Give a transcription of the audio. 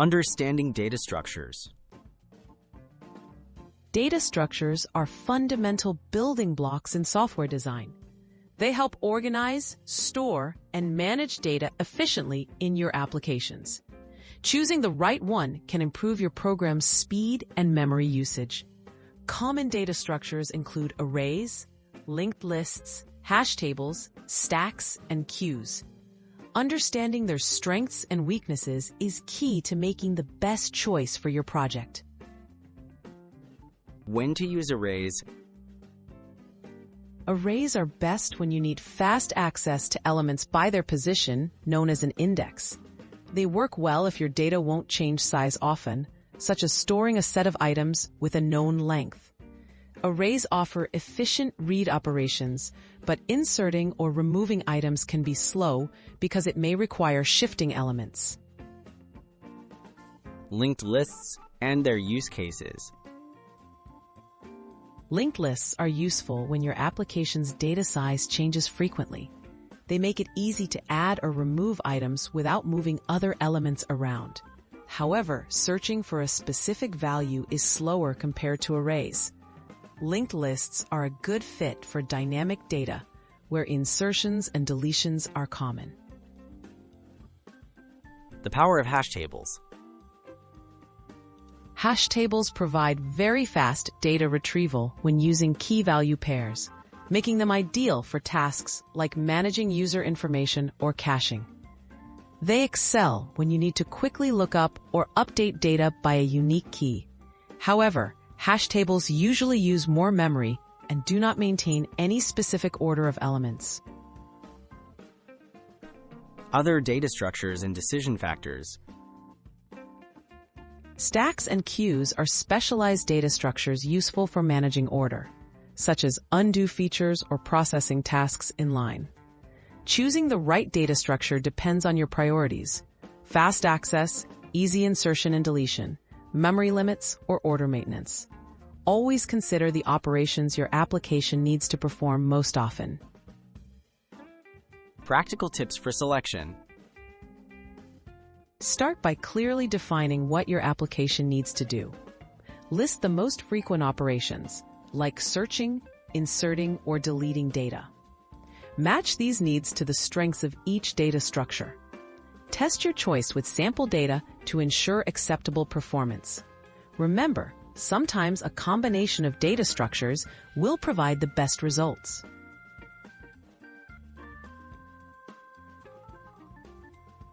Understanding data structures. Data structures are fundamental building blocks in software design. They help organize, store, and manage data efficiently in your applications. Choosing the right one can improve your program's speed and memory usage. Common data structures include arrays, linked lists, hash tables, stacks, and queues. Understanding their strengths and weaknesses is key to making the best choice for your project. When to use arrays. Arrays are best when you need fast access to elements by their position, known as an index. They work well if your data won't change size often, such as storing a set of items with a known length. Arrays offer efficient read operations, but inserting or removing items can be slow because it may require shifting elements. Linked lists and their use cases. Linked lists are useful when your application's data size changes frequently. They make it easy to add or remove items without moving other elements around. However, searching for a specific value is slower compared to arrays. Linked lists are a good fit for dynamic data, where insertions and deletions are common. The power of hash tables. Hash tables provide very fast data retrieval when using key-value pairs, making them ideal for tasks like managing user information or caching. They excel when you need to quickly look up or update data by a unique key. However, hash tables usually use more memory and do not maintain any specific order of elements. Other data structures and decision factors. Stacks and queues are specialized data structures useful for managing order, such as undo features or processing tasks in line. Choosing the right data structure depends on your priorities: fast access, easy insertion and deletion, memory limits, or order maintenance. Always consider the operations your application needs to perform most often. Practical tips for selection. Start by clearly defining what your application needs to do. List the most frequent operations, like searching, inserting, or deleting data. Match these needs to the strengths of each data structure. Test your choice with sample data to ensure acceptable performance. Remember, sometimes a combination of data structures will provide the best results.